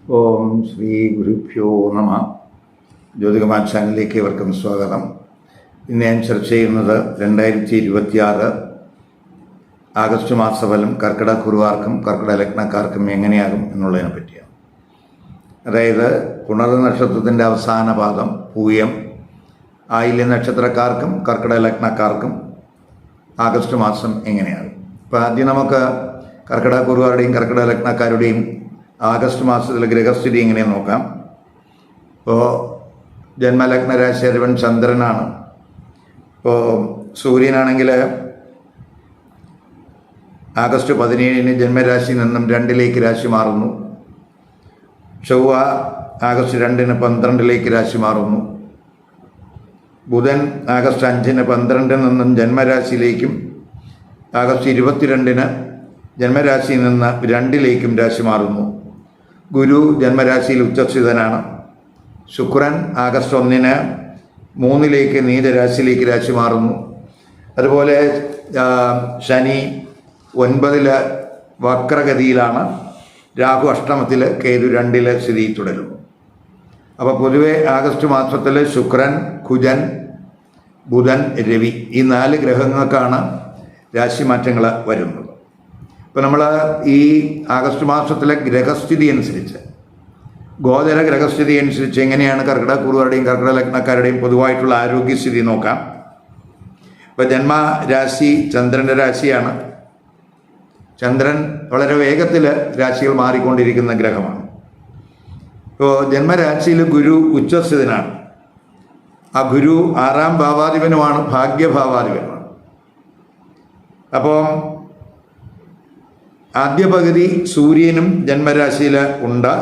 ഓം ശ്രീ ഗുരുഭ്യോ നമ. ജ്യോതികുമാർ ചാനലിലേക്ക് ഏവർക്കും സ്വാഗതം. ഇന്ന് ഞാൻ ചർച്ച ചെയ്യുന്നത് 2026 ആഗസ്റ്റ് മാസഫലം കർക്കിടക കുറുവാർക്കും കർക്കിടക ലഗ്നക്കാർക്കും എങ്ങനെയാകും എന്നുള്ളതിനെ പറ്റിയാണ്. അതായത് പുണർ നക്ഷത്രത്തിൻ്റെ അവസാന പാദം പൂയം, ആയില്യ നക്ഷത്രക്കാർക്കും കർക്കിടക ലഗ്നക്കാർക്കും ആഗസ്റ്റ് മാസം എങ്ങനെയാകും. ഇപ്പോൾ ആദ്യം നമുക്ക് കർക്കിടക കുറുവാരുടെയും കർക്കിടക ലഗ്നക്കാരുടെയും ആഗസ്റ്റ് മാസത്തിലെ ഗ്രഹസ്ഥിതി എങ്ങനെയെന്ന് നോക്കാം. ഇപ്പോൾ ജന്മലഗ്ന രാശി അധിപൻ ചന്ദ്രനാണ്. ഇപ്പോൾ സൂര്യനാണെങ്കിൽ ആഗസ്റ്റ് 17 ജന്മരാശിയിൽ നിന്നും 2 രാശി മാറുന്നു. ചൊവ്വ ആഗസ്റ്റ് 2 12 രാശി മാറുന്നു. ബുധൻ ആഗസ്റ്റ് 5 12 നിന്നും ജന്മരാശിയിലേക്കും ആഗസ്റ്റ് 22 ജന്മരാശിയിൽ നിന്ന് 2 രാശി മാറുന്നു. ഗുരു ജന്മരാശിയിൽ ഉച്ചസ്ഥിതനാണ്. ശുക്രൻ ആഗസ്റ്റ് 1 3 നീചരാശിയിലേക്ക് രാശി മാറുന്നു. അതുപോലെ ശനി 9 വക്രഗതിയിലാണ്. രാഹു അഷ്ടമത്തിൽ, കേതു 2 സ്ഥിതി തുടരുന്നു. അപ്പോൾ പൊതുവെ ആഗസ്റ്റ് മാസത്തിൽ ശുക്രൻ, കുജൻ, ബുധൻ, രവി ഈ 4 ഗ്രഹങ്ങൾക്കാണ് രാശിമാറ്റങ്ങൾ വരുന്നത്. ഇപ്പോൾ നമ്മൾ ഈ ആഗസ്റ്റ് മാസത്തിലെ ഗ്രഹസ്ഥിതി അനുസരിച്ച്, ഗോചര ഗ്രഹസ്ഥിതി അനുസരിച്ച് എങ്ങനെയാണ് കർക്കിടക കുറുവാരുടെയും കർക്കിടക ലഗ്നക്കാരുടെയും പൊതുവായിട്ടുള്ള ആരോഗ്യസ്ഥിതി നോക്കാം. ഇപ്പോൾ ജന്മരാശി ചന്ദ്രൻ്റെ രാശിയാണ്. ചന്ദ്രൻ വളരെ വേഗത്തിൽ രാശികൾ മാറിക്കൊണ്ടിരിക്കുന്ന ഗ്രഹമാണ്. ഇപ്പോൾ ജന്മരാശിയിൽ ഗുരു ഉച്ചസ്ഥിതനാണ്. ആ ഗുരു 6ാം ഭാവാധിപനുമാണ്, ഭാഗ്യഭാവാധിപനുമാണ്. അപ്പോൾ ആദ്യ പകുതി സൂര്യനും ജന്മരാശിയിൽ ഉണ്ട്.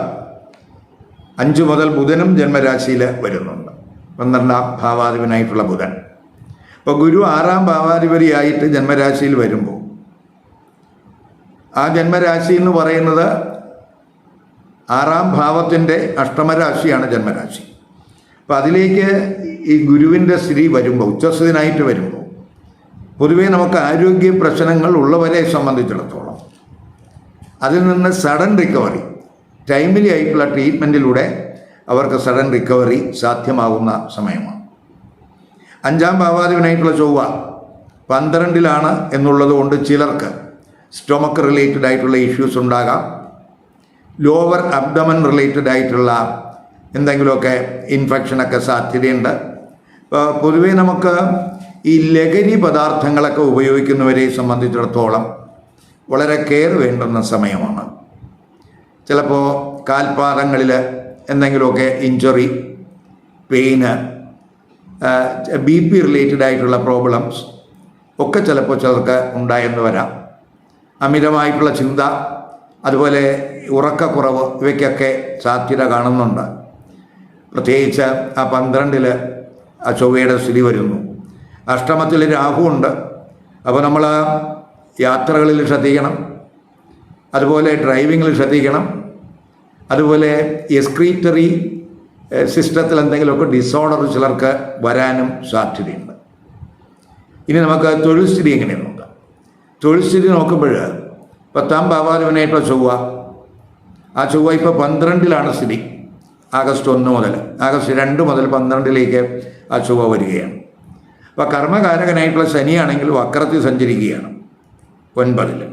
5 മുതൽ ബുധനും ജന്മരാശിയിൽ വരുന്നുണ്ട്, 12ാം ഭാവാധിപനായിട്ടുള്ള ബുധൻ. അപ്പോൾ ഗുരു 6ാം ഭാവാധിപതിയായിട്ട് ജന്മരാശിയിൽ വരുമ്പോൾ ആ ജന്മരാശി എന്ന് പറയുന്നത് 6ാം ഭാവത്തിൻ്റെ അഷ്ടമരാശിയാണ് ജന്മരാശി. അപ്പം അതിലേക്ക് ഈ ഗുരുവിൻ്റെ സ്ഥിതി വരുമ്പോൾ, ഉച്ചസ്ഥിതനായിട്ട് വരുമ്പോൾ, പൊതുവേ നമുക്ക് ആരോഗ്യ പ്രശ്നങ്ങൾ ഉള്ളവരെ സംബന്ധിച്ചിടത്തോളം അതിൽ നിന്ന് സഡൻ റിക്കവറി, ടൈംലി ആയിട്ടുള്ള ട്രീറ്റ്മെൻറ്റിലൂടെ അവർക്ക് സഡൻ റിക്കവറി സാധ്യമാകുന്ന സമയമാണ്. 5ാം ഭാവാധിപനായിട്ടുള്ള ചൊവ്വ 12 എന്നുള്ളത് കൊണ്ട് ചിലർക്ക് സ്റ്റൊമക്ക് റിലേറ്റഡ് ആയിട്ടുള്ള ഇഷ്യൂസ് ഉണ്ടാകാം. ലോവർ അബ്ഡമൻ റിലേറ്റഡ് ആയിട്ടുള്ള എന്തെങ്കിലുമൊക്കെ ഇൻഫെക്ഷനൊക്കെ സാധ്യതയുണ്ട്. പൊതുവേ നമുക്ക് ഈ ലഹരി പദാർത്ഥങ്ങളൊക്കെ ഉപയോഗിക്കുന്നവരെ സംബന്ധിച്ചിടത്തോളം വളരെ കെയർ വേണ്ടുന്ന സമയമാണ്. ചിലപ്പോൾ കാൽപാദങ്ങളിൽ എന്തെങ്കിലുമൊക്കെ ഇഞ്ചുറി, പെയിന്, BP റിലേറ്റഡ് ആയിട്ടുള്ള പ്രോബ്ലംസ് ഒക്കെ ചിലപ്പോൾ ചിലർക്ക് ഉണ്ടായെന്ന് വരാം. അമിതമായിട്ടുള്ള ചിന്ത, അതുപോലെ ഉറക്കക്കുറവ്, ഇവയ്ക്കൊക്കെ സാധ്യത കാണുന്നുണ്ട്. പ്രത്യേകിച്ച് ആ 12 ആ ചൊവ്വയുടെ സ്ഥിതി വരുന്നു. അഷ്ടമത്തിൽ രാഹുവുണ്ട്. അപ്പോൾ നമ്മൾ യാത്രകളിൽ ശ്രദ്ധിക്കണം, അതുപോലെ ഡ്രൈവിങ്ങിൽ ശ്രദ്ധിക്കണം, അതുപോലെ എക്സ്ക്രീറ്ററി സിസ്റ്റത്തിൽ എന്തെങ്കിലുമൊക്കെ ഡിസോർഡർ ചിലർക്ക് വരാനും സാധ്യതയുണ്ട്. ഇനി നമുക്ക് തൊഴിൽ സ്ഥിതി എങ്ങനെയാണ് നോക്കാം. തൊഴിൽ സ്ഥിതി നോക്കുമ്പോൾ 10ാം ഭാവാധിപനായിട്ടുള്ള ചൊവ്വ, ആ ചൊവ്വ ഇപ്പോൾ 12 സ്ഥിതി. ആഗസ്റ്റ് 1 മുതൽ ആഗസ്റ്റ് 2 മുതൽ 12 ആ ചൊവ്വ വരികയാണ്. അപ്പോൾ കർമ്മകാരകനായിട്ടുള്ള ശനിയാണെങ്കിൽ വക്രത്തിൽ സഞ്ചരിക്കുകയാണ് 9.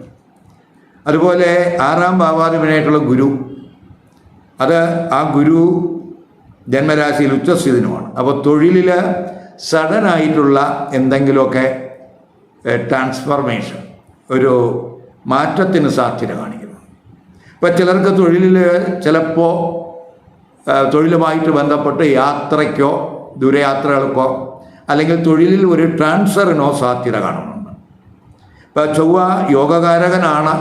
അതുപോലെ 6ാം ഭാവാധിപനായിട്ടുള്ള ഗുരു, അത് ആ ഗുരു ജന്മരാശിയിൽ ഉച്ചസ്ഥിതനുമാണ്. അപ്പോൾ തൊഴിലിൽ സഡനായിട്ടുള്ള എന്തെങ്കിലുമൊക്കെ ട്രാൻസ്ഫർമേഷൻ, ഒരു മാറ്റത്തിന് സാധ്യത കാണിക്കുന്നു. ഇപ്പോൾ ചിലർക്ക് തൊഴിലിൽ ചിലപ്പോൾ തൊഴിലുമായിട്ട് ബന്ധപ്പെട്ട് യാത്രയ്ക്കോ ദൂരയാത്രകൾക്കോ അല്ലെങ്കിൽ തൊഴിലിൽ ഒരു ട്രാൻസ്ഫറിനോ സാധ്യത കാണുന്നുണ്ട്. ഇപ്പോൾ ചൊവ്വ യോഗകാരകനാണ്,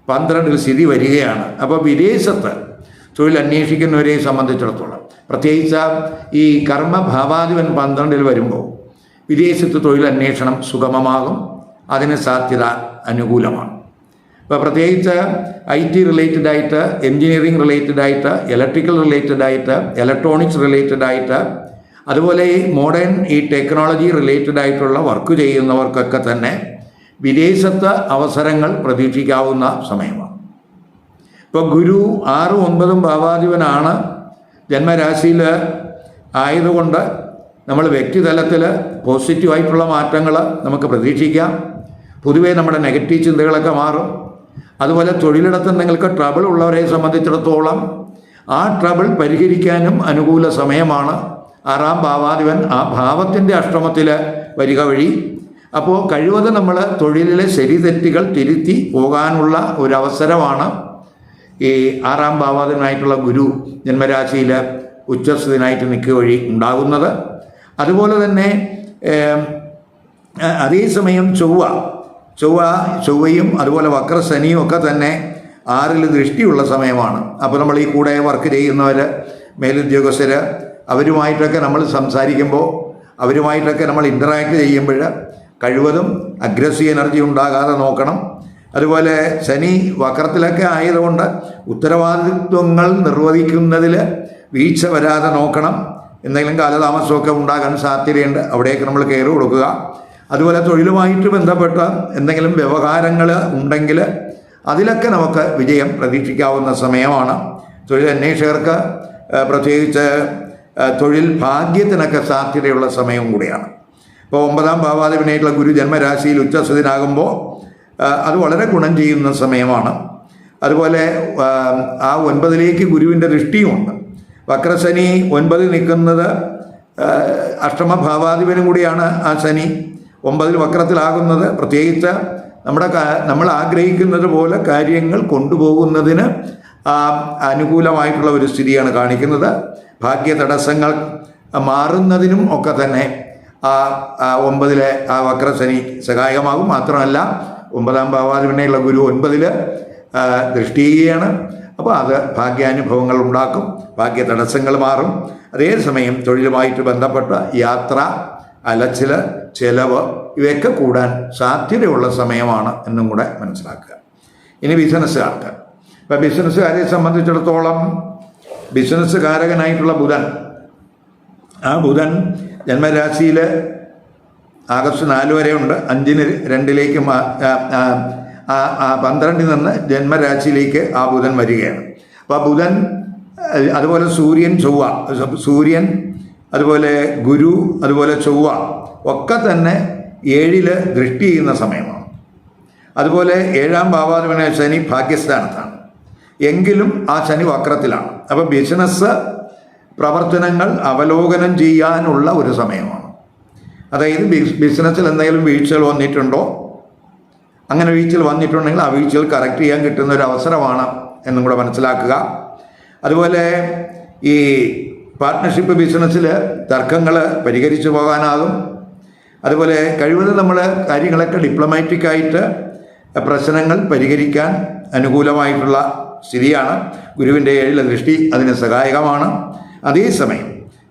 12 സ്ഥിതി വരികയാണ്. അപ്പോൾ വിദേശത്ത് തൊഴിൽ അന്വേഷിക്കുന്നവരെ സംബന്ധിച്ചിടത്തോളം, പ്രത്യേകിച്ച് ഈ കർമ്മഭാവാധിപൻ 12 വരുമ്പോൾ വിദേശത്ത് തൊഴിൽ അന്വേഷണം സുഗമമാകും. അതിന് സാധ്യത അനുകൂലമാണ്. ഇപ്പോൾ പ്രത്യേകിച്ച് IT റിലേറ്റഡ് ആയിട്ട്, എൻജിനീയറിംഗ് റിലേറ്റഡ് ആയിട്ട്, ഇലക്ട്രിക്കൽ റിലേറ്റഡ് ആയിട്ട്, ഇലക്ട്രോണിക്സ് റിലേറ്റഡ് ആയിട്ട്, അതുപോലെ ഈ മോഡേൺ ഈ ടെക്നോളജി റിലേറ്റഡ് ആയിട്ടുള്ള വർക്ക് ചെയ്യുന്നവർക്കൊക്കെ തന്നെ വിദേശത്ത് അവസരങ്ങൾ പ്രതീക്ഷിക്കാവുന്ന സമയമാണ്. ഇപ്പോൾ ഗുരു 6, 9 ഭാവാധിപനാണ് ജന്മരാശിയിൽ ആയതുകൊണ്ട് നമ്മൾ വ്യക്തിതലത്തിൽ പോസിറ്റീവായിട്ടുള്ള മാറ്റങ്ങൾ നമുക്ക് പ്രതീക്ഷിക്കാം. പൊതുവേ നമ്മുടെ നെഗറ്റീവ് ചിന്തകളൊക്കെ മാറും. അതുപോലെ തൊഴിലിടത്ത് നിങ്ങൾക്ക് ട്രബിൾ ഉള്ളവരെ സംബന്ധിച്ചിടത്തോളം ആ ട്രബിൾ പരിഹരിക്കാനും അനുകൂല സമയമാണ്. 6ാം ഭാവാധിപൻ ആ ഭാവത്തിൻ്റെ അഷ്ടമത്തിൽ വരിക വഴി അപ്പോൾ കഴിവതും നമ്മൾ തൊഴിലിലെ ശരിതെറ്റുകൾ തിരുത്തി പോകാനുള്ള ഒരവസരമാണ് ഈ 6ാം ഭാവാധിപനായിട്ടുള്ള ഗുരു ജന്മരാശിയിൽ ഉച്ചസ്ഥിതനായിട്ട് നിൽക്കുക വഴി ഉണ്ടാകുന്നത്. അതുപോലെ തന്നെ അതേസമയം ചൊവ്വയും അതുപോലെ വക്രശനിയും ഒക്കെ തന്നെ 6ൽ ദൃഷ്ടിയുള്ള സമയമാണ്. അപ്പോൾ നമ്മൾ ഈ കൂടെ വർക്ക് ചെയ്യുന്നവർ, മേലുദ്യോഗസ്ഥർ, അവരുമായിട്ടൊക്കെ നമ്മൾ സംസാരിക്കുമ്പോൾ, അവരുമായിട്ടൊക്കെ നമ്മൾ ഇൻ്ററാക്ട് ചെയ്യുമ്പോൾ കഴിവതും അഗ്രസീവ് എനർജി ഉണ്ടാകാതെ നോക്കണം. അതുപോലെ ശനി വക്രത്തിലൊക്കെ ആയതുകൊണ്ട് ഉത്തരവാദിത്വങ്ങൾ നിർവഹിക്കുന്നതിൽ വീഴ്ച വരാതെ നോക്കണം. എന്തെങ്കിലും കാലതാമസമൊക്കെ ഉണ്ടാകാൻ സാധ്യതയുണ്ട്, അവിടേക്ക് നമ്മൾ കെയർ കൊടുക്കുക. അതുപോലെ തൊഴിലുമായിട്ട് ബന്ധപ്പെട്ട എന്തെങ്കിലും വ്യവഹാരങ്ങൾ ഉണ്ടെങ്കിൽ അതിലൊക്കെ നമുക്ക് വിജയം പ്രതീക്ഷിക്കാവുന്ന സമയമാണ്. തൊഴിൽ അന്വേഷകർക്ക് പ്രത്യേകിച്ച് തൊഴിൽ ഭാഗ്യത്തിനൊക്കെ സാധ്യതയുള്ള സമയവും കൂടിയാണ്. ഇപ്പോൾ 9ാം ഭാവാധിപനായിട്ടുള്ള ഗുരു ജന്മരാശിയിൽ ഉച്ചസ്ഥിതനാകുമ്പോൾ അത് വളരെ ഗുണം ചെയ്യുന്ന സമയമാണ്. അതുപോലെ ആ 9ലേക്ക് ഗുരുവിൻ്റെ ദൃഷ്ടിയുമുണ്ട്. വക്രശനി 9ൽ നിൽക്കുന്നത് അഷ്ടമഭാവാധിപനും കൂടിയാണ്. ആ ശനി 9ൽ വക്രത്തിലാകുന്നത് പ്രത്യേകിച്ച് നമ്മൾ ആഗ്രഹിക്കുന്നത് പോലെ കാര്യങ്ങൾ കൊണ്ടുപോകുന്നതിന് അനുകൂലമായിട്ടുള്ള ഒരു സ്ഥിതിയാണ് കാണിക്കുന്നത്. ഭാഗ്യ തടസ്സങ്ങൾ മാറുന്നതിനും ഒക്കെ തന്നെ 9ലെ ആ വക്രശനി സഹായകമാകും. മാത്രമല്ല 9ാം ഭാവാധിപനായുള്ള ഗുരു 9ൽ ദൃഷ്ടി ചെയ്യുകയാണ്. അപ്പോൾ അത് ഭാഗ്യാനുഭവങ്ങൾ ഉണ്ടാക്കും, ഭാഗ്യ തടസ്സങ്ങൾ മാറും. അതേസമയം തൊഴിലുമായിട്ട് ബന്ധപ്പെട്ട യാത്ര, അലച്ചിൽ, ചെലവ് ഇവയൊക്കെ കൂടാൻ സാധ്യതയുള്ള സമയമാണ് എന്നും കൂടെ മനസ്സിലാക്കുക. ഇനി ബിസിനസ്സുകാർക്ക്, ഇപ്പം ബിസിനസ്സുകാരെ സംബന്ധിച്ചിടത്തോളം ബിസിനസ്സുകാരകനായിട്ടുള്ള ബുധൻ, ആ ബുധൻ ജന്മരാശിയിൽ ആഗസ്റ്റ് 4 വരെ ഉണ്ട്. 5-ന് 2ലേക്ക് 12-ൽ നിന്ന് ജന്മരാശിയിലേക്ക് ആ ബുധൻ വരികയാണ്. അപ്പോൾ ആ ബുധൻ, അതുപോലെ സൂര്യൻ, അതുപോലെ ഗുരു, അതുപോലെ ചൊവ്വ ഒക്കെ തന്നെ 7ൽ ദൃഷ്ടി ചെയ്യുന്ന സമയമാണ്. അതുപോലെ 7ാം ഭാവാധിപനായ ശനി ഭാഗ്യസ്ഥാനത്താണ്. എങ്കിലും ആ ശനി വക്രത്തിലാണ്. അപ്പോൾ ബിസിനസ് പ്രവർത്തനങ്ങൾ അവലോകനം ചെയ്യാനുള്ള ഒരു സമയമാണ്. അതായത് ബിസിനസ്സിൽ എന്തെങ്കിലും വീഴ്ചകൾ വന്നിട്ടുണ്ടോ, അങ്ങനെ വീഴ്ചകൾ വന്നിട്ടുണ്ടെങ്കിൽ ആ വീഴ്ചകൾ കറക്റ്റ് ചെയ്യാൻ കിട്ടുന്ന ഒരു അവസരമാണ് എന്നും കൂടെ മനസ്സിലാക്കുക. അതുപോലെ ഈ പാർട്ട്ണർഷിപ്പ് ബിസിനസ്സിൽ തർക്കങ്ങൾ പരിഹരിച്ചു പോകാനാകും. അതുപോലെ കഴിവതും നമ്മൾ കാര്യങ്ങളൊക്കെ ഡിപ്ലോമാറ്റിക്കായിട്ട് പ്രശ്നങ്ങൾ പരിഹരിക്കാൻ അനുകൂലമായിട്ടുള്ള സ്ഥിതിയാണ്. ഗുരുവിൻ്റെ 7ലെ ദൃഷ്ടി അതിന് സഹായകമാണ്. അതേസമയം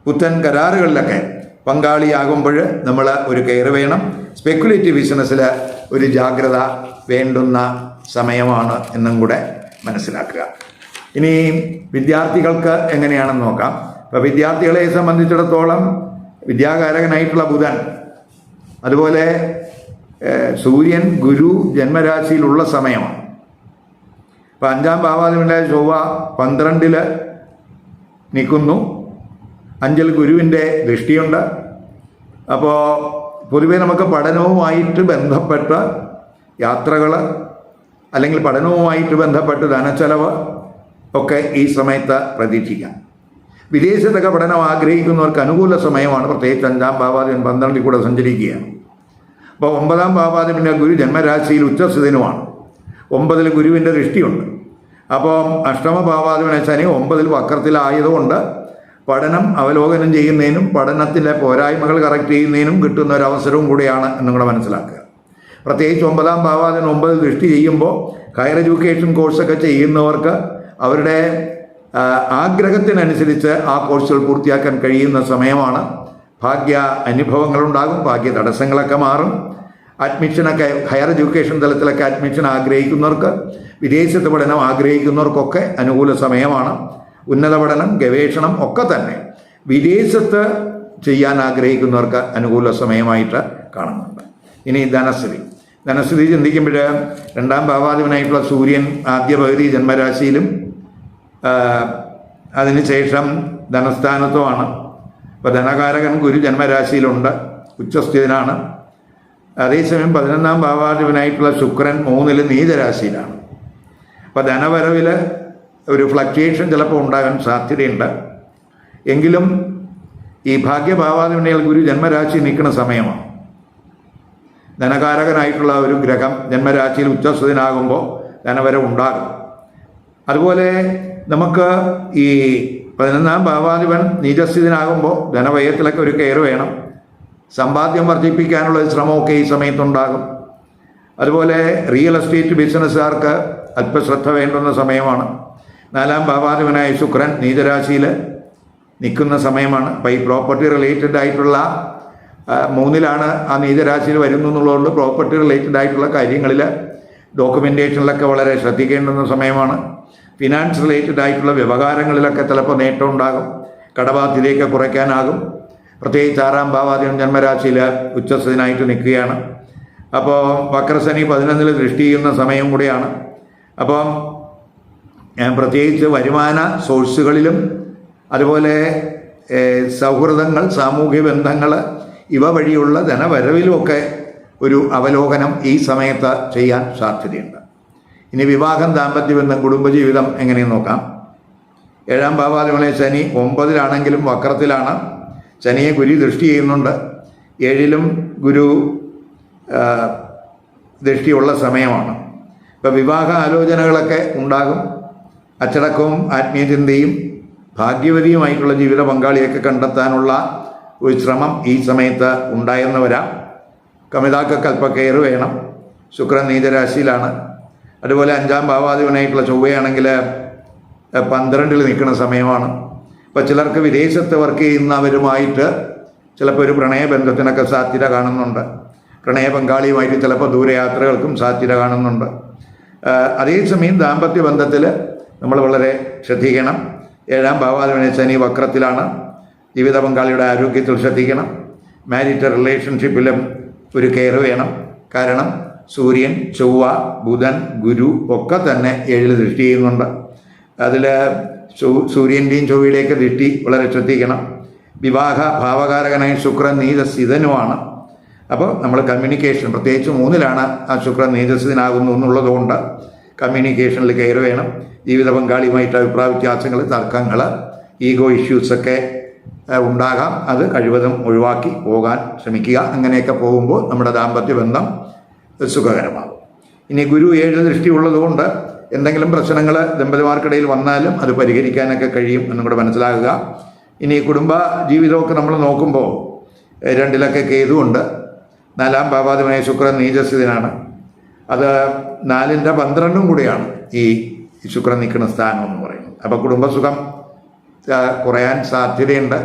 പുത്തൻ കരാറുകളിലൊക്കെ പങ്കാളിയാകുമ്പോൾ നമ്മൾ ഒരു കെയർ വേണം. സ്പെക്കുലേറ്റീവ് ബിസിനസ്സിൽ ഒരു ജാഗ്രത വേണ്ടുന്ന സമയമാണ് എന്നും കൂടെ മനസ്സിലാക്കുക. ഇനി വിദ്യാർത്ഥികൾക്ക് എങ്ങനെയാണെന്ന് നോക്കാം. അപ്പോൾ വിദ്യാർത്ഥികളെ സംബന്ധിച്ചിടത്തോളം വിദ്യാകാരകനായിട്ടുള്ള ബുധൻ, അതുപോലെ സൂര്യൻ, ഗുരു ജന്മരാശിയിലുള്ള സമയമാണ്. അപ്പോൾ 5ാം ഭാവാധിപനായ ചൊവ്വ 12ൽ നിൽക്കുന്നു. 5ൽ ഗുരുവിൻ്റെ ദൃഷ്ടിയുണ്ട്. അപ്പോൾ പൊതുവേ നമുക്ക് പഠനവുമായിട്ട് ബന്ധപ്പെട്ട യാത്രകൾ, അല്ലെങ്കിൽ പഠനവുമായിട്ട് ബന്ധപ്പെട്ട് ധനച്ചെലവ് ഒക്കെ ഈ സമയത്ത് പ്രതീക്ഷിക്കാം. വിദേശത്തൊക്കെ പഠനം ആഗ്രഹിക്കുന്നവർക്ക് അനുകൂല സമയമാണ്. പ്രത്യേകിച്ച് 5ാം ഭാവാധിപൻ 12ൽ കൂടെ സഞ്ചരിക്കുകയാണ്. അപ്പോൾ 9ാം ഭാവാധിപൻ്റെ ഗുരു ജന്മരാശിയിൽ ഉച്ചസ്ഥിതനുമാണ്. 9ൽ ഗുരുവിൻ്റെ ദൃഷ്ടിയുണ്ട്. അപ്പോൾ അഷ്ടമഭാവാധിപനായ ശനി 9ൽ വക്രത്തിലായതുകൊണ്ട് പഠനം അവലോകനം ചെയ്യുന്നതിനും പഠനത്തിൻ്റെ പോരായ്മകൾ കറക്റ്റ് ചെയ്യുന്നതിനും കിട്ടുന്ന ഒരു അവസരവും കൂടിയാണ് എന്നും കൂടെ മനസ്സിലാക്കുക. പ്രത്യേകിച്ച് 9ാം ഭാവാധിപൻ 9ൽ ദൃഷ്ടി ചെയ്യുമ്പോൾ ഹയർ എഡ്യൂക്കേഷൻ കോഴ്സൊക്കെ ചെയ്യുന്നവർക്ക് അവരുടെ ആഗ്രഹത്തിനനുസരിച്ച് ആ കോഴ്സുകൾ പൂർത്തിയാക്കാൻ കഴിയുന്ന സമയമാണ്. ഭാഗ്യ അനുഭവങ്ങളുണ്ടാകും, ഭാഗ്യ തടസ്സങ്ങളൊക്കെ മാറും. അഡ്മിഷനൊക്കെ ഹയർ എഡ്യൂക്കേഷൻ തലത്തിലൊക്കെ അഡ്മിഷൻ ആഗ്രഹിക്കുന്നവർക്ക്, വിദേശത്ത് പഠനം ആഗ്രഹിക്കുന്നവർക്കൊക്കെ അനുകൂല സമയമാണ്. ഉന്നത പഠനം, ഗവേഷണം ഒക്കെ തന്നെ വിദേശത്ത് ചെയ്യാൻ ആഗ്രഹിക്കുന്നവർക്ക് അനുകൂല സമയമായിട്ട് കാണുന്നുണ്ട്. ഇനി ധനസ്ഥിതി, ധനസ്ഥിതി ചിന്തിക്കുമ്പോൾ രണ്ടാം ഭാവാധിപനായിട്ടുള്ള സൂര്യൻ ആദ്യ പകുതി ജന്മരാശിയിലും അതിനുശേഷം ധനസ്ഥാനത്തുമാണ്. അപ്പോൾ ധനകാരകൻ ഗുരു ജന്മരാശിയിലുണ്ട്, ഉച്ചസ്ഥിതനാണ്. അതേസമയം 11ാം ഭാവാധിപനായിട്ടുള്ള ശുക്രൻ 3 നീചരാശിയിലാണ്. അപ്പോൾ ധനവരവിൽ ഒരു ഫ്ലക്ച്വേഷൻ ചിലപ്പോൾ ഉണ്ടാകാൻ സാധ്യതയുണ്ട്. എങ്കിലും ഈ ഭാഗ്യഭാവാധിപനയിൽ ഗുരു ജന്മരാശി നിൽക്കുന്ന സമയമാണ്. ധനകാരകനായിട്ടുള്ള ഒരു ഗ്രഹം ജന്മരാശിയിൽ ഉച്ചസ്ഥിതനാകുമ്പോൾ ധനവരവ് ഉണ്ടാകും. അതുപോലെ നമുക്ക് ഈ 11ാം ഭാവാധിപൻ നീചസ്ഥിതനാകുമ്പോൾ ധനവ്യയത്തിലൊക്കെ ഒരു കെയർ വേണം. സമ്പാദ്യം വർദ്ധിപ്പിക്കാനുള്ള ശ്രമമൊക്കെ ഈ സമയത്തുണ്ടാകും. അതുപോലെ റിയൽ എസ്റ്റേറ്റ് ബിസിനസ്സുകാർക്ക് അല്പശ്രദ്ധ വേണ്ടുന്ന സമയമാണ്. 4ാം ഭാവാധിപനായ ശുക്രൻ നീചരാശിയിൽ നിൽക്കുന്ന സമയമാണ്. അപ്പോൾ ഈ പ്രോപ്പർട്ടി റിലേറ്റഡ് ആയിട്ടുള്ള 3ലാണ് ആ നീചരാശിയിൽ വരുന്നു എന്നുള്ളതുകൊണ്ട് പ്രോപ്പർട്ടി റിലേറ്റഡ് ആയിട്ടുള്ള കാര്യങ്ങളിൽ ഡോക്യുമെൻറ്റേഷനിലൊക്കെ വളരെ ശ്രദ്ധിക്കേണ്ടുന്ന സമയമാണ്. ഫിനാൻസ് റിലേറ്റഡ് ആയിട്ടുള്ള വ്യവഹാരങ്ങളിലൊക്കെ ചിലപ്പോൾ നേട്ടം ഉണ്ടാകും. കടബാധ്യതയൊക്കെ കുറയ്ക്കാനാകും. പ്രത്യേകിച്ച് 6ാം ഭാവാധിപൻ ജന്മരാശിയിൽ ഉച്ചസ്ഥനായിട്ട് നിൽക്കുകയാണ്. അപ്പോൾ വക്രശനി 11ൽ ദൃഷ്ടി ചെയ്യുന്ന സമയം കൂടിയാണ്. അപ്പം പ്രത്യേകിച്ച് വരുമാന സോഴ്സുകളിലും അതുപോലെ സൗഹൃദങ്ങൾ, സാമൂഹ്യ ബന്ധങ്ങൾ ഇവ വഴിയുള്ള ധനവരവിലുമൊക്കെ ഒരു അവലോകനം ഈ സമയത്ത് ചെയ്യാൻ സാധ്യതയുണ്ട്. ഇനി വിവാഹം, ദാമ്പത്യബന്ധം, കുടുംബജീവിതം എങ്ങനെയെന്ന് നോക്കാം. 7ാം ഭാവാധിപനെ ശനി 9ലാണെങ്കിലും വക്രത്തിലാണ്. ശനിയെ ഗുരു ദൃഷ്ടി ചെയ്യുന്നുണ്ട്. 7ലും ഗുരു ദൃഷ്ടിയുള്ള സമയമാണ്. ഇപ്പോൾ വിവാഹ ആലോചനകളൊക്കെ ഉണ്ടാകും. അച്ചടക്കവും ആത്മീയചിന്തയും ഭാഗ്യവതിയുമായിട്ടുള്ള ജീവിത പങ്കാളിയൊക്കെ കണ്ടെത്താനുള്ള ഒരു ശ്രമം ഈ സമയത്ത് ഉണ്ടായെന്ന് വരാം. കമിതാക്കൾക്ക് അല്പ കെയർ വേണം. ശുക്രൻ നീചരാശിയിലാണ്. അതുപോലെ 5ാം ഭാവാധിപനായിട്ടുള്ള ചൊവ്വയാണെങ്കിൽ 12ൽ നിൽക്കുന്ന സമയമാണ്. ഇപ്പോൾ ചിലർക്ക് വിദേശത്ത് വർക്ക് ചെയ്യുന്നവരുമായിട്ട് ചിലപ്പോൾ ഒരു പ്രണയബന്ധത്തിനൊക്കെ സാധ്യത കാണുന്നുണ്ട്. പ്രണയ പങ്കാളിയുമായിട്ട് ചിലപ്പോൾ ദൂരയാത്രകൾക്കും സാധ്യത കാണുന്നുണ്ട്. അതേസമയം ദാമ്പത്യ ബന്ധത്തിൽ നമ്മൾ വളരെ ശ്രദ്ധിക്കണം. 7ാം ഭാവാധിപനെ ശനി വക്രത്തിലാണ്. ജീവിത പങ്കാളിയുടെ ആരോഗ്യത്തിൽ ശ്രദ്ധിക്കണം. മാരിറ്റൽ റിലേഷൻഷിപ്പിലും ഒരു കെയർ വേണം. കാരണം സൂര്യൻ, ചൊവ്വ, ബുധൻ, ഗുരു ഒക്കെ തന്നെ 7ൽ ദൃഷ്ടി ചെയ്യുന്നുണ്ട്. അതിൽ സൂര്യൻ്റെയും ചൊവ്വയിലേക്ക് ദൃഷ്ടി വളരെ ശ്രദ്ധിക്കണം. വിവാഹ ഭാവകാരകനായ ശുക്രൻ നീചസ്ഥിതനുമാണ്. അപ്പോൾ നമ്മൾ കമ്മ്യൂണിക്കേഷൻ, പ്രത്യേകിച്ച് 3ലാണ് ആ ശുക്രൻ നീചസ്ഥിതനാകുന്നു എന്നുള്ളതുകൊണ്ട് കമ്മ്യൂണിക്കേഷനിൽ കെയർ വേണം. ജീവിത പങ്കാളിയുമായിട്ട് അഭിപ്രായ വ്യത്യാസങ്ങൾ, തർക്കങ്ങൾ, ഈഗോ ഇഷ്യൂസൊക്കെ ഉണ്ടാകാം. അത് കഴിവതും ഒഴിവാക്കി പോകാൻ ശ്രമിക്കുക. അങ്ങനെയൊക്കെ പോകുമ്പോൾ നമ്മുടെ ദാമ്പത്യ ബന്ധം സുഖകരമാകും. ഇനി ഗുരു 7 ദൃഷ്ടി ഉള്ളതുകൊണ്ട് എന്തെങ്കിലും പ്രശ്നങ്ങൾ ദമ്പതിമാർക്കിടയിൽ വന്നാലും അത് പരിഹരിക്കാനൊക്കെ കഴിയും എന്നും കൂടെ മനസ്സിലാക്കുക. ഇനി കുടുംബ ജീവിതമൊക്കെ നമ്മൾ നോക്കുമ്പോൾ 2ലൊക്കെ കേതുവുണ്ട്. 4ാം ഭാവാധിപനായ ശുക്രൻ നീചസ്ഥിതനാണ്. അത് 4ൻ്റെ 12ഉം കൂടിയാണ് ഈ ശുക്രൻ നിൽക്കുന്ന സ്ഥാനം എന്ന് പറയുന്നത്. അപ്പോൾ കുടുംബസുഖം കുറയാൻ സാധ്യതയുണ്ട്.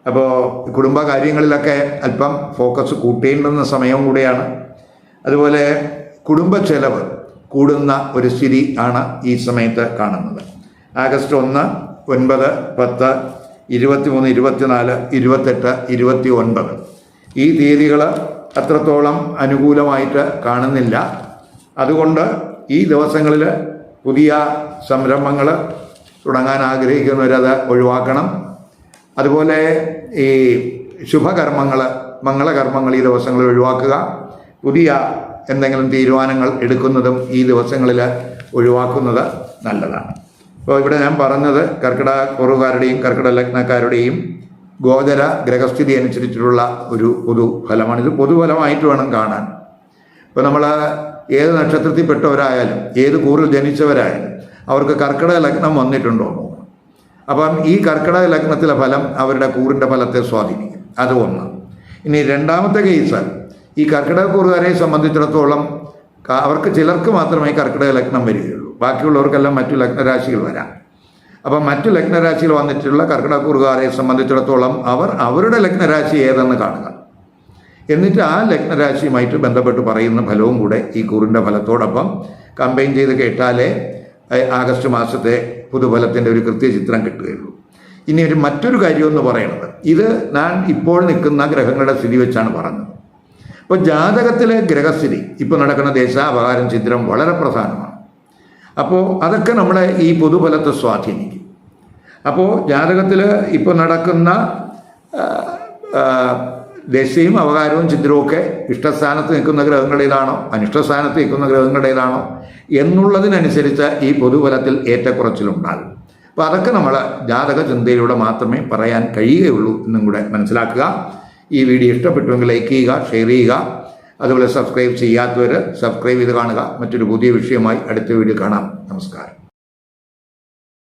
അപ്പോൾ കുടുംബ കാര്യങ്ങളിലൊക്കെ അല്പം ഫോക്കസ് കൂട്ടേണ്ടുന്ന സമയവും കൂടിയാണ്. അതുപോലെ കുടുംബ ചെലവ് കൂടുന്ന ഒരു സ്ഥിതി ആണ് ഈ സമയത്ത് കാണുന്നത്. ആഗസ്റ്റ് 1, 9, 10, 23, 24, 28, 29 ഈ തീയതികൾ അത്രത്തോളം അനുകൂലമായിട്ട് കാണുന്നില്ല. അതുകൊണ്ട് ഈ ദിവസങ്ങളിൽ പുതിയ സംരംഭങ്ങൾ തുടങ്ങാൻ ആഗ്രഹിക്കുന്നവരത് ഒഴിവാക്കണം. അതുപോലെ ഈ ശുഭകർമ്മങ്ങൾ, മംഗളകർമ്മങ്ങൾ ഈ ദിവസങ്ങളിൽ ഒഴിവാക്കുക. പുതിയ എന്തെങ്കിലും തീരുമാനങ്ങൾ എടുക്കുന്നതും ഈ ദിവസങ്ങളിൽ ഒഴിവാക്കുന്നത് നല്ലതാണ്. അപ്പോൾ ഇവിടെ ഞാൻ പറഞ്ഞത് കർക്കിടകക്കുറുകാരുടെയും കർക്കിടക ലഗ്നക്കാരുടെയും ഗോചര ഗ്രഹസ്ഥിതി അനുസരിച്ചിട്ടുള്ള ഒരു പൊതുഫലമാണ്. ഇത് പൊതുഫലമായിട്ട് വേണം കാണാൻ. ഇപ്പോൾ നമ്മൾ ഏത് നക്ഷത്രത്തിൽപ്പെട്ടവരായാലും ഏത് കൂറിൽ ജനിച്ചവരായാലും അവർക്ക് കർക്കിടക ലഗ്നം വന്നിട്ടുണ്ടോ എന്ന് നോക്കണം. അപ്പം ഈ കർക്കിടക ലഗ്നത്തിലെ ഫലം അവരുടെ കൂറിൻ്റെ ഫലത്തെ സ്വാധീനിക്കും. അത് ഒന്ന്. ഇനി രണ്ടാമത്തെ കേസ്, ഈ കർക്കിടകക്കൂറുകാരെ സംബന്ധിച്ചിടത്തോളം അവർക്ക് ചിലർക്ക് മാത്രമേ കർക്കിടക ലഗ്നം വരികയുള്ളൂ. ബാക്കിയുള്ളവർക്കെല്ലാം മറ്റു ലഗ്നരാശികൾ വരാം. അപ്പം മറ്റു ലഗ്നരാശിയിൽ വന്നിട്ടുള്ള കർക്കിടകക്കൂറുകാരെ സംബന്ധിച്ചിടത്തോളം അവർ അവരുടെ ലഗ്നരാശി ഏതെന്ന് കാണുക. എന്നിട്ട് ആ ലഗ്നരാശിയുമായിട്ട് ബന്ധപ്പെട്ട് പറയുന്ന ഫലവും കൂടെ ഈ കൂറിൻ്റെ ഫലത്തോടൊപ്പം കമ്പൈൻ ചെയ്ത് കേട്ടാലേ ആഗസ്റ്റ് മാസത്തെ പുതുഫലത്തിൻ്റെ ഒരു കൃത്യചിത്രം കിട്ടുകയുള്ളൂ. ഇനി മറ്റൊരു കാര്യമെന്ന് പറയുന്നത്, ഇത് ഞാൻ ഇപ്പോൾ നിൽക്കുന്ന ഗ്രഹങ്ങളുടെ സ്ഥിതി വെച്ചാണ് പറഞ്ഞത്. ഇപ്പോൾ ജാതകത്തിലെ ഗ്രഹസ്ഥിതി ഇപ്പോൾ നടക്കുന്ന ദേശാപകാരം ചിത്രം വളരെ പ്രധാനമാണ്. അപ്പോൾ അതൊക്കെ നമ്മളെ ഈ പൊതുഫലത്തെ സ്വാധീനിക്കും. അപ്പോൾ ജാതകത്തിൽ ഇപ്പോൾ നടക്കുന്ന ദശയും അവകാരവും ചിത്രവും ഒക്കെ ഇഷ്ടസ്ഥാനത്ത് നിൽക്കുന്ന ഗ്രഹങ്ങളുടേതാണോ അനിഷ്ടസ്ഥാനത്ത് നിൽക്കുന്ന ഗ്രഹങ്ങളുടേതാണോ എന്നുള്ളതിനനുസരിച്ച് ഈ പൊതുഫലത്തിൽ ഏറ്റക്കുറച്ചിലുണ്ടാകും. അപ്പോൾ അതൊക്കെ നമ്മൾ ജാതക ചിന്തയിലൂടെ മാത്രമേ പറയാൻ കഴിയുകയുള്ളൂ എന്നും കൂടെ മനസ്സിലാക്കുക. ഈ വീഡിയോ ഇഷ്ടപ്പെട്ടുവെങ്കിൽ ലൈക്ക് ചെയ്യുക, ഷെയർ ചെയ്യുക. അതുപോലെ സബ്സ്ക്രൈബ് ചെയ്യാത്തവർ സബ്സ്ക്രൈബ് ചെയ്ത് കാണുക. മറ്റൊരു പുതിയ വിഷയമായി അടുത്ത വീഡിയോ കാണാം. നമസ്കാരം.